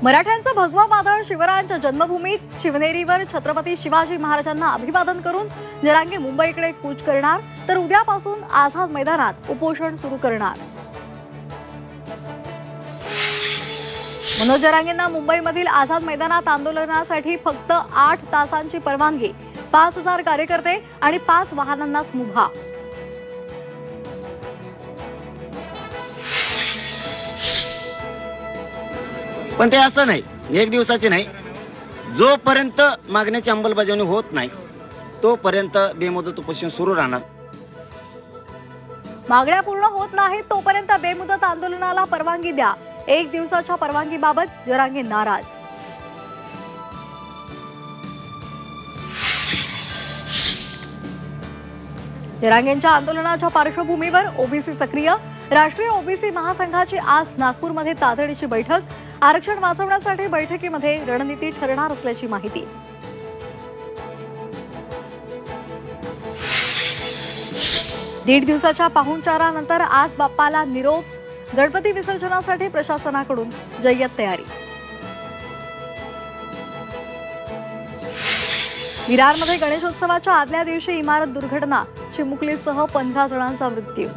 मराठ्यांचा भगवा वादळ शिवरायांच्या जन्मभूमीत शिवनेरीवर छत्रपती शिवाजी महाराजांना अभिवादन करून जरांगे मुंबईकडे कूच करणार, तर उद्यापासून आझाद मैदानात उपोषण सुरू करणार। मनोज जरांगेंना मुंबईमधील आझाद मैदानात आंदोलनासाठी फक्त 8 तासांची परवानगी, 5000 कार्यकर्ते आणि 5 वाहनांनाच मुभा। पण ते असं नाही, एक दिवसाचे नाही, जोपर्यंत मागण्याची अंमलबजावणी होत नाही तोपर्यंत बेमुदत उपोषण सुरू राहणार। मागण्या पूर्ण होत नाहीत तोपर्यंत बेमुदत आंदोलनाला परवानगी द्या। 1 दिवसाच्या परवानगीबाबत जरांगे नाराज। जरांगेंच्या आंदोलनाच्या पार्श्वभूमीवर ओबीसी सक्रिय, राष्ट्रीय ओबीसी महासंघाची आज नागपूरमध्ये तातडीची बैठक। आरक्षण वाचवण्यासाठी बैठकीमध्ये रणनीती ठरणार असल्याची माहिती। दीड दिवसाच्या पाहुणचारानंतर आज बाप्पाला निरोप। गणपती विसर्जनासाठी प्रशासनाकडून जय्यत तयारी। विरारमध्ये गणेशोत्सवाच्या आदल्या दिवशी इमारत दुर्घटना, चिमुकलीसह 15 जणांचा मृत्यू।